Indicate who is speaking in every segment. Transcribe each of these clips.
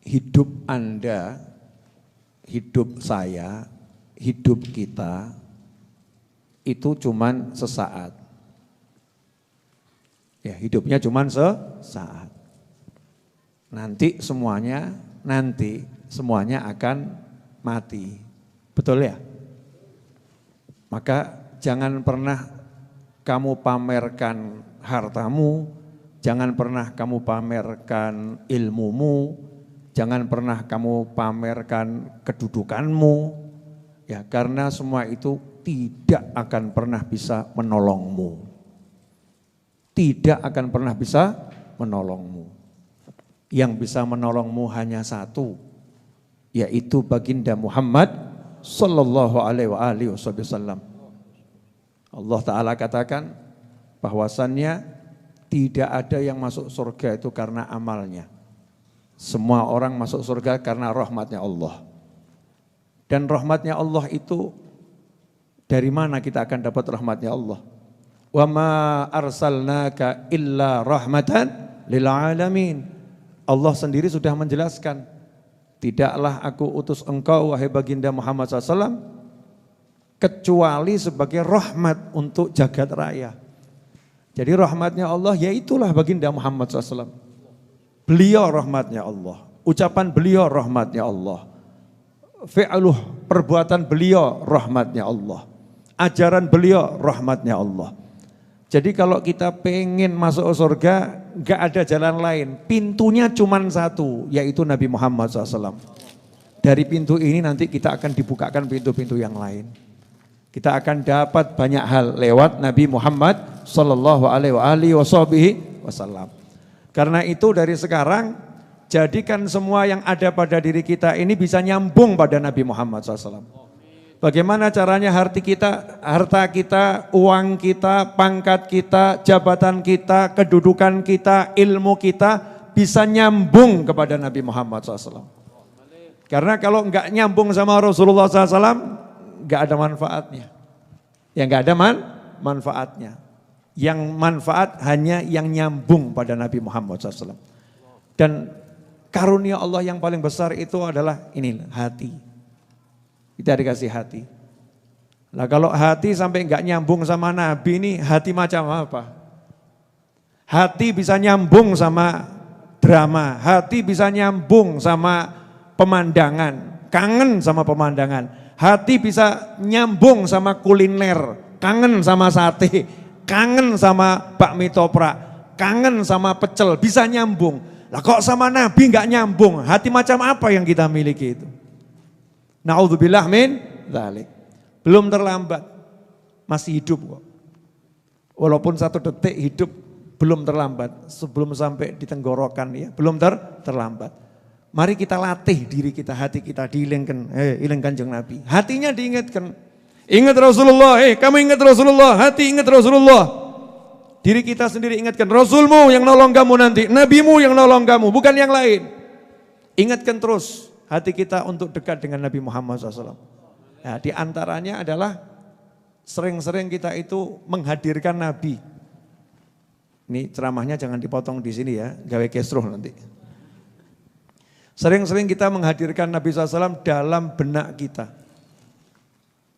Speaker 1: hidup Anda, hidup saya, hidup kita itu cuman sesaat. Ya, hidupnya cuman sesaat. Nanti semuanya akan mati. Betul ya? Maka jangan pernah kamu pamerkan hartamu, jangan pernah kamu pamerkan ilmumu, jangan pernah kamu pamerkan kedudukanmu, ya, karena semua itu tidak akan pernah bisa menolongmu. Tidak akan pernah bisa menolongmu. Yang bisa menolongmu hanya satu, yaitu baginda Muhammad sallallahu alaihi wasallam. Allah Ta'ala katakan bahwasannya tidak ada yang masuk surga itu karena amalnya. Semua orang masuk surga karena rahmatnya Allah. Dan rahmatnya Allah itu dari mana kita akan dapat rahmatnya Allah? Wa ma arsalnaka illa rahmatan lil alamin. Allah sendiri sudah menjelaskan, tidaklah aku utus engkau wahai baginda Muhammad SAW kecuali sebagai rahmat untuk jagat raya. Jadi rahmatnya Allah yaitulah baginda Muhammad SAW. Beliau rahmatnya Allah, ucapan beliau rahmatnya Allah, fi'luh perbuatan beliau rahmatnya Allah, ajaran beliau rahmatnya Allah. Jadi kalau kita pengen masuk surga, gak ada jalan lain. Pintunya cuma satu, yaitu Nabi Muhammad SAW. Dari pintu ini nanti kita akan dibukakan pintu-pintu yang lain. Kita akan dapat banyak hal lewat Nabi Muhammad SAW. Karena itu dari sekarang, jadikan semua yang ada pada diri kita ini bisa nyambung pada Nabi Muhammad SAW. Bagaimana caranya harta kita, uang kita, pangkat kita, jabatan kita, kedudukan kita, ilmu kita bisa nyambung kepada Nabi Muhammad SAW. Karena kalau enggak nyambung sama Rasulullah SAW, enggak ada manfaatnya. Ya enggak ada manfaatnya. Yang manfaat hanya yang nyambung pada Nabi Muhammad SAW. Dan karunia Allah yang paling besar itu adalah ini, hati. Kita dikasih hati. Nah kalau hati sampai enggak nyambung sama Nabi ini, hati macam apa? Hati bisa nyambung sama drama, hati bisa nyambung sama pemandangan, kangen sama pemandangan. Hati bisa nyambung sama kuliner, kangen sama sate, kangen sama bakmi toprak, kangen sama pecel, bisa nyambung. Lah kok sama Nabi enggak nyambung, hati macam apa yang kita miliki itu? Na'udzubillah min dzalik. Belum terlambat, masih hidup kok. Walaupun 1 detik hidup belum terlambat, sebelum sampai di tenggorokan ya, belum terlambat. Mari kita latih diri kita, hati kita diilingkan, iling Kanjeng Nabi. Hatinya diingatkan, ingat Rasulullah, kamu ingat Rasulullah, hati ingat Rasulullah. Diri kita sendiri ingatkan, Rasulmu yang nolong kamu nanti, Nabimu yang nolong kamu, bukan yang lain. Ingatkan terus hati kita untuk dekat dengan Nabi Muhammad SAW. Nah, di antaranya adalah sering-sering kita itu menghadirkan Nabi. Ini ceramahnya jangan dipotong di sini ya, gawe kesruh nanti. Sering-sering kita menghadirkan Nabi SAW dalam benak kita,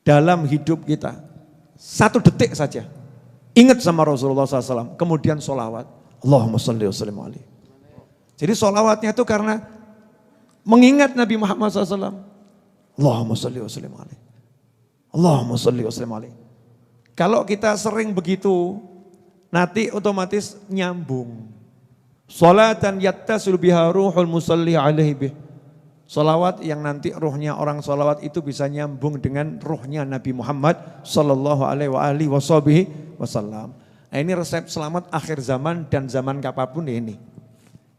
Speaker 1: dalam hidup kita. 1 detik saja, ingat sama Rasulullah SAW, kemudian sholawat. Allahumma sholli wa sallim alaihi. Jadi sholawatnya itu karena mengingat Nabi Muhammad SAW. Allahumma sholli wa sallim alaihi. Allahumma sholli wa sallim alaihi. Kalau kita sering begitu, nanti otomatis nyambung. Sholatan yattasil biha ruhul musalli alaihi bih. Sholawat yang nanti ruhnya orang sholawat itu bisa nyambung dengan ruhnya Nabi Muhammad sallallahu alaihi wasallam. Nah ini resep selamat akhir zaman dan zaman kapanpun ini.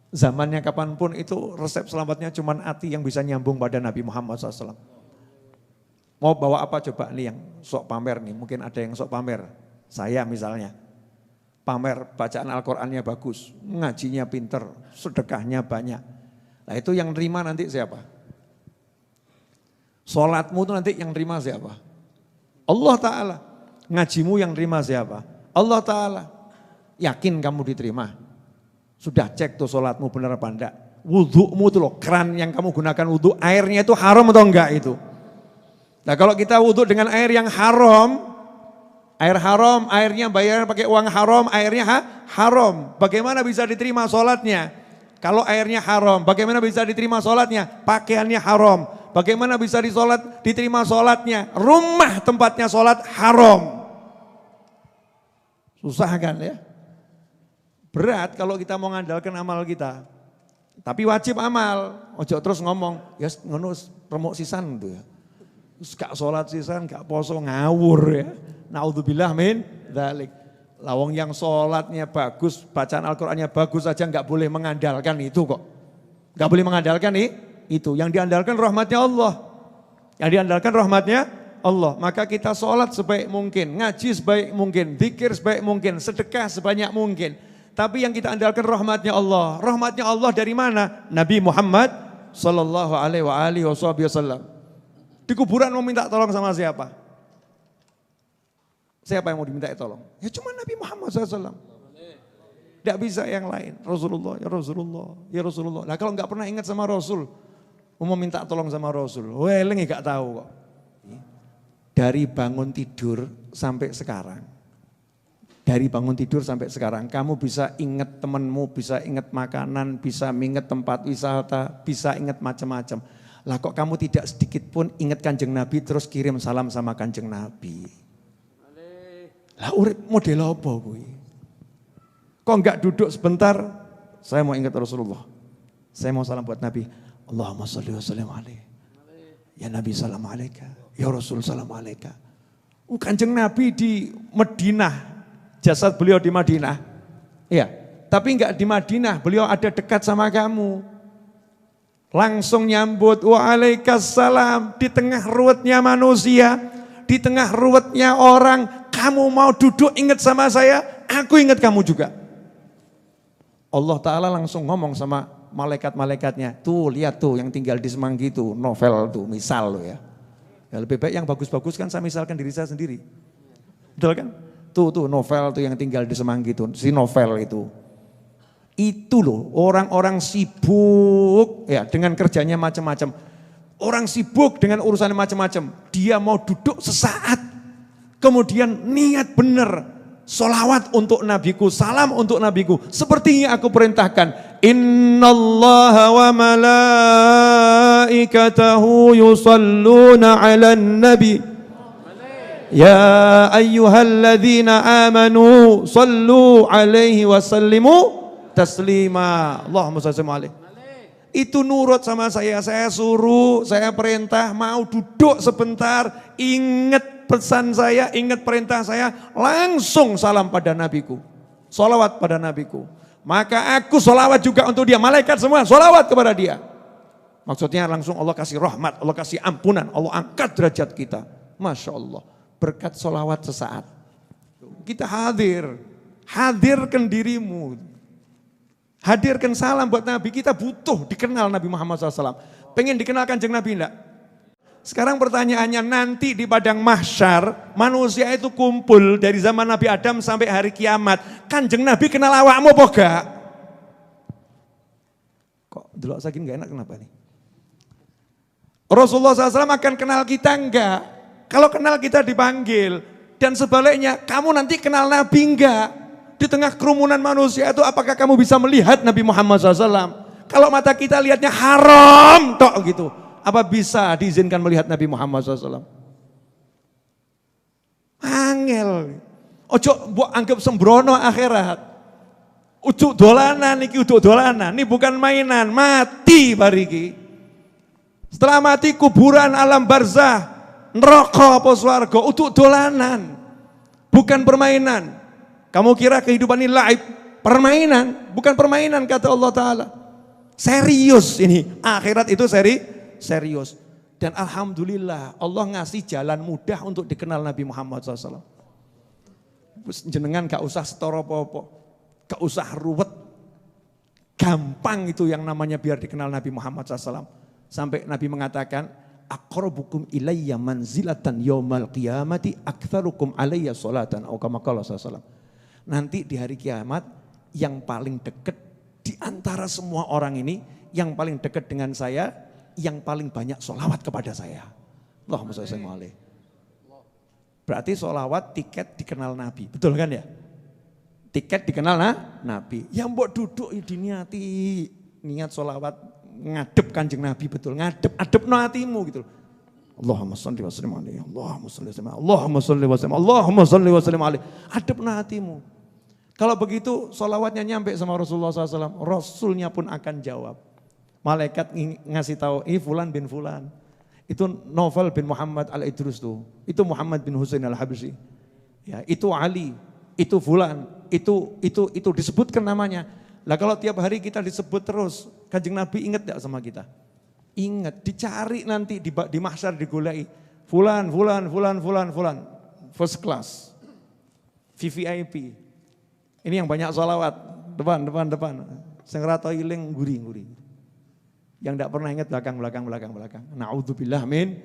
Speaker 1: Zamannya kapanpun itu resep selamatnya cuma hati yang bisa nyambung pada Nabi Muhammad SAW. Mau bawa apa coba nih yang sok pamer nih, mungkin ada yang sok pamer. Saya misalnya, pamer bacaan Al-Qur'annya bagus, ngajinya pinter, sedekahnya banyak. Nah itu yang nerima nanti siapa? Sholatmu itu nanti yang nerima siapa? Allah Ta'ala. Ngajimu yang nerima siapa? Allah Ta'ala. Yakin kamu diterima? Sudah cek tuh sholatmu benar apa enggak? wudhumu itu loh, keran yang kamu gunakan wudhu, airnya itu haram atau enggak itu. Nah kalau kita wudhu dengan air yang haram, airnya bayar pakai uang haram, airnya haram. Bagaimana bisa diterima sholatnya? Kalau airnya haram, bagaimana bisa diterima sholatnya? Pakaiannya haram. Bagaimana bisa diterima sholatnya? Rumah tempatnya sholat haram. Susah kan ya? Berat kalau kita mau mengandalkan amal kita. Tapi wajib amal. Ojo terus ngomong, ya ngono remuk sisan tuh ya. Terus gak sholat sisan, gak poso, ngawur ya. Naudzubillah min dzalik. Lawang yang sholatnya bagus, bacaan Al-Qur'annya bagus saja gak boleh mengandalkan itu kok. Gak boleh mengandalkan itu. Yang diandalkan rahmatnya Allah. Yang diandalkan rahmatnya Allah. Maka kita sholat sebaik mungkin, ngaji sebaik mungkin, zikir sebaik mungkin, sedekah sebanyak mungkin. Tapi yang kita andalkan rahmatnya Allah. Rahmatnya Allah dari mana? Nabi Muhammad sallallahu alaihi wasallam. Di kuburan mau minta tolong sama siapa? Siapa yang mau diminta tolong? Ya cuma Nabi Muhammad SAW. Tidak bisa yang lain. Rasulullah, ya Rasulullah, ya Rasulullah. Nah kalau nggak pernah ingat sama Rasul, mau minta tolong sama Rasul, weleng nggak tahu kok. Dari bangun tidur sampai sekarang. Dari bangun tidur sampai sekarang, kamu bisa ingat temanmu, bisa ingat makanan, bisa ingat tempat wisata, bisa ingat macam-macam. Lah kok kamu tidak sedikit pun ingat Kanjeng Nabi terus kirim salam sama Kanjeng Nabi. Lah urip model apa kuwi? Kok enggak duduk sebentar, saya mau ingat Rasulullah. Saya mau salam buat Nabi. Allahumma sholli wa sallim alaihi. Ya Nabi salam alaika, ya Rasul salam alaika. Kanjeng Nabi di Madinah. Jasad beliau di Madinah, ya, tapi enggak di Madinah, beliau ada dekat sama kamu. Langsung nyambut, waalaikumsalam, di tengah ruwetnya manusia, di tengah ruwetnya orang, kamu mau duduk ingat sama saya, aku ingat kamu juga. Allah Ta'ala langsung ngomong sama malaikat-malaikatnya, tuh lihat tuh yang tinggal di Semanggi tuh, novel tuh, misal lo ya. Ya lebih baik yang bagus-bagus kan saya misalkan diri saya sendiri, betul kan? Tuh novel tuh yang tinggal di Semanggi tuh, si novel itu. Itu loh orang-orang sibuk ya dengan kerjanya macam-macam. Orang sibuk dengan urusannya macam-macam. Dia mau duduk sesaat. Kemudian niat benar. Sholawat untuk nabiku, salam untuk nabiku. Seperti yang aku perintahkan. Innallaha wa malaikatahu yusalluna ala nabi. Ya ayyuhalladzina amanu sallu alaihi wasallimu taslima. Allahumma shalli alaihi. Itu nurut sama saya suruh, saya perintah, mau duduk sebentar, ingat pesan saya, ingat perintah saya, langsung salam pada nabiku. Sholawat pada nabiku. Maka aku sholawat juga untuk dia, malaikat semua sholawat kepada dia. Maksudnya langsung Allah kasih rahmat, Allah kasih ampunan, Allah angkat derajat kita. Masya Allah. Berkat sholawat sesaat. Kita hadirkan dirimu. Hadirkan salam buat Nabi, kita butuh dikenal Nabi Muhammad SAW. Pengen dikenal Kanjeng Nabi enggak? Sekarang pertanyaannya, nanti di padang mahsyar, manusia itu kumpul dari zaman Nabi Adam sampai hari kiamat. Kanjeng Nabi kenal awakmu apa enggak? Kok delok saking enggak enak kenapa nih? Rasulullah SAW akan kenal kita enggak? Kalau kenal kita dipanggil, dan sebaliknya kamu nanti kenal Nabi enggak? Di tengah kerumunan manusia itu apakah kamu bisa melihat Nabi Muhammad SAW? Kalau mata kita lihatnya haram tok gitu, apa bisa diizinkan melihat Nabi Muhammad SAW? Angel. Ojo mbok anggap sembrono akhirat. Ujuk dolanan iki ujuk dolanan, ini bukan mainan, mati bariki. Setelah mati kuburan alam barzah. Neraka apa swarga, untuk dolanan, bukan permainan. Kamu kira kehidupan ini laib, permainan, bukan permainan kata Allah Ta'ala. Serius ini, akhirat itu serius. Dan alhamdulillah Allah ngasih jalan mudah untuk dikenal Nabi Muhammad SAW. Jenengan gak usah setor apa-apa, gak usah ruwet. Gampang itu yang namanya biar dikenal Nabi Muhammad SAW. Sampai Nabi mengatakan, aqrabukum ilayya manzilatan yaumal qiyamati aktsarukum alayya sholatan atau kama qala sallallahu. Nanti di hari kiamat yang paling dekat di antara semua orang ini, yang paling dekat dengan saya, yang paling banyak sholawat kepada saya. Allahumma sholli alaihi. Berarti sholawat tiket dikenal Nabi, betul kan ya? Tiket dikenal Nabi. Yang mbok duduk diniati niat sholawat ngadep Kanjeng Nabi, betul, adep no hatimu gitu. Allahumma sholli wa sallim alaihi, Allahumma sholli wa sallim, Allahumma sholli wa sallim, Allahumma sholli wa sallim alaihi. Adep no hatimu. Kalau begitu sholawatnya nyampe sama Rasulullah SAW, Rasulnya pun akan jawab. Malaikat ngasih tahu, ini Fulan bin Fulan. Itu Novel bin Muhammad al-Idrus tuh. Itu Muhammad bin Husain al-Habsyi. Ya, itu Ali, itu Fulan, itu disebutkan namanya. Lah kalau tiap hari kita disebut terus, Kanjeng Nabi ingat gak sama kita? Ingat, dicari nanti di mahsyar digoleki. Fulan, first class, VVIP. Ini yang banyak sholawat, depan. Sing rata iling guri. Yang tidak pernah ingat belakang. Na'udzubillah min